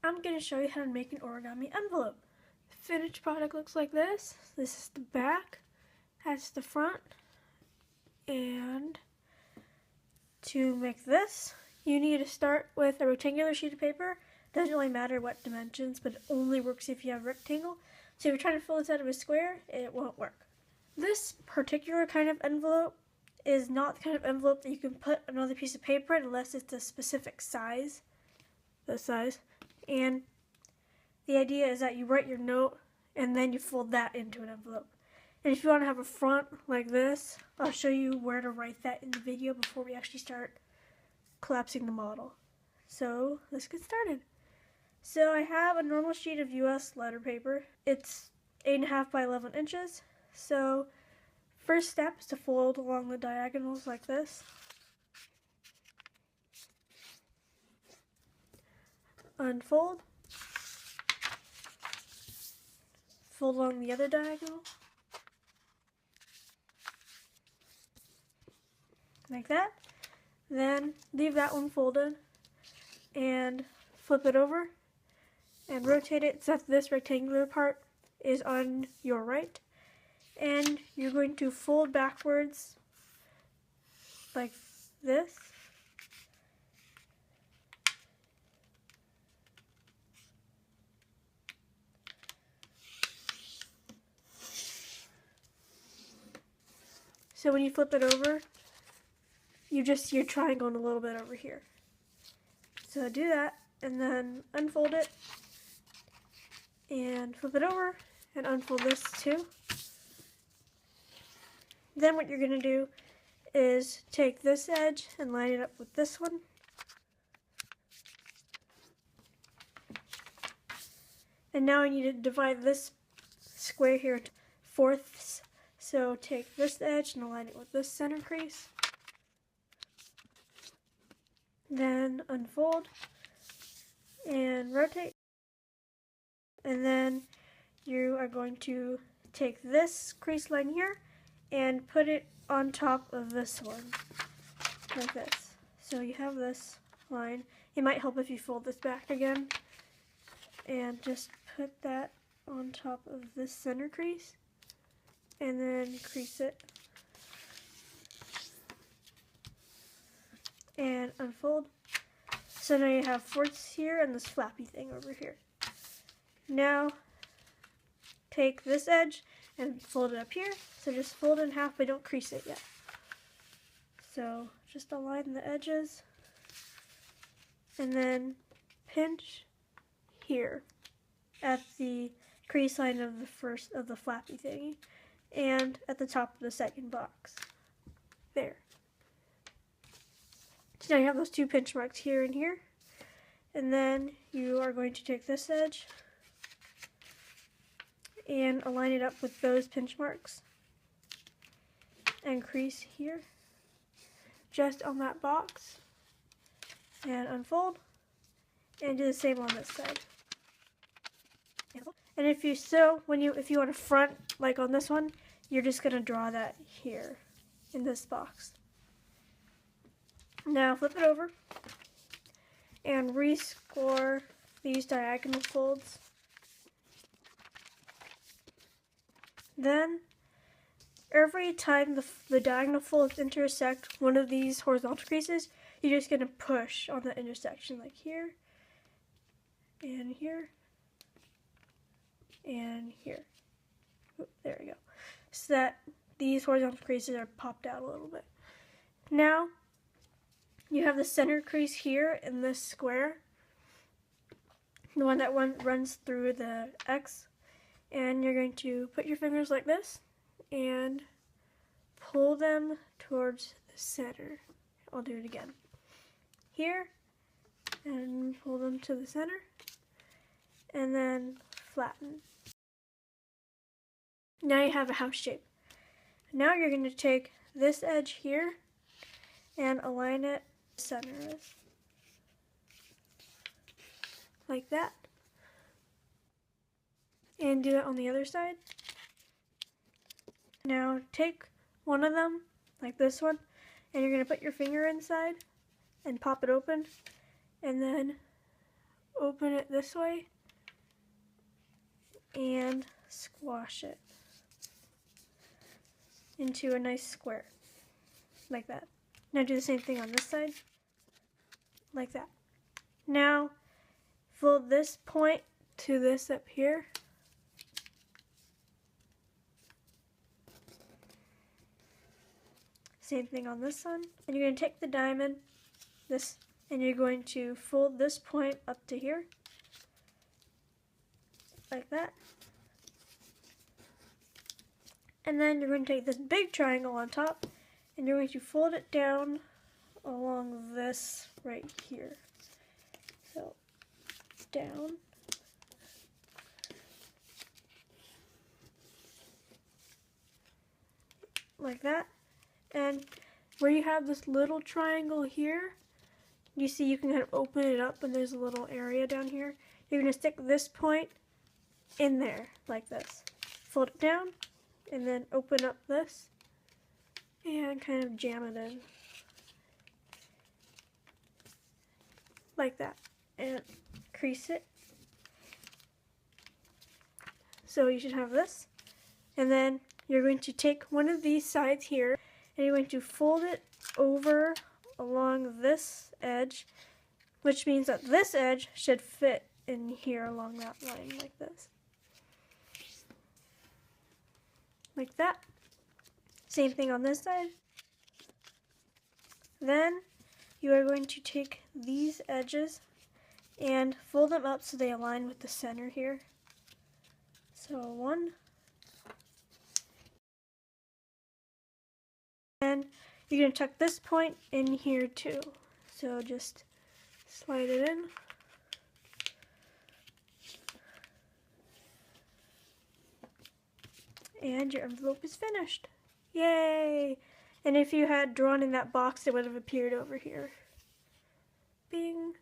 I'm going to show you how to make an origami envelope. The finished product looks like this. This is the back, that's the front, and to make this, you need to start with a rectangular sheet of paper. Doesn't really matter what dimensions, but it only works if you have a rectangle. So if you're trying to fill this out of a square, it won't work. This particular kind of envelope is not the kind of envelope that you can put another piece of paper in unless it's a specific size, this size. And the idea is that you write your note and then you fold that into an envelope. And if you want to have a front like this, I'll show you where to write that in the video before we actually start collapsing the model. So let's get started. So I have a normal sheet of US letter paper. It's 8.5 by 11 inches. So first step is to fold along the diagonals like this. Unfold. Fold along the other diagonal. Like that. Then leave that one folded and flip it over and rotate it so that this rectangular part is on your right. And you're going to fold backwards like this. So when you flip it over, you just see your triangle a little bit over here. So do that and then unfold it and flip it over and unfold this too. Then what you're going to do is take this edge and line it up with this one. And now I need to divide this square here into fourths. So take this edge and align it with this center crease. Then unfold and rotate. And then you are going to take this crease line here and put it on top of this one, like this. So you have this line. It might help if you fold this back again. And just put that on top of this center crease. And then crease it. And unfold. So now you have fourths here and this flappy thing over here. Now take this edge and fold it up here. So just fold it in half, but don't crease it yet. So just align the edges and then pinch here at the crease line of the flappy thingy and at the top of the second box. There. So now you have those two pinch marks here and here. And then you are going to take this edge and align it up with those pinch marks and crease here just on that box and unfold and do the same on this side. And if you want a front like on this one, you're just going to draw that here in this box. Now flip it over and rescore these diagonal folds. Then every time the diagonal folds intersect one of these horizontal creases, you're just going to push on the intersection like here and here and here. Oop, there we go. So that these horizontal creases are popped out a little bit. Now you have the center crease here in this square, the one that runs through the X, and you're going to put your fingers like this and pull them towards the center. I'll do it again. Here, and pull them to the center, and then flatten. Now you have a house shape. Now you're going to take this edge here and align it center is like that, and do it on the other side. Now take one of them like this one and you're going to put your finger inside and pop it open and then open it this way and squash it into a nice square, like that. Now do the same thing on this side, like that. Now fold this point to this up here. Same thing on this one. And you're going to take the diamond, this, and you're going to fold this point up to here, like that. And then you're going to take this big triangle on top, and you're going to fold it down along this right here. So, down. Like that. And where you have this little triangle here, you see you can kind of open it up and there's a little area down here. You're going to stick this point in there, like this. Fold it down, and then open up this, and kind of jam it in. Like that. And crease it. So you should have this. And then you're going to take one of these sides here, and you're going to fold it over along this edge, which means that this edge should fit in here along that line, like this. Like that. Same thing on this side. Then you are going to take these edges and fold them up so they align with the center here. So one. And you're going to tuck this point in here too. So just slide it in. And your envelope is finished. Yay! And if you had drawn in that box, it would have appeared over here. Bing!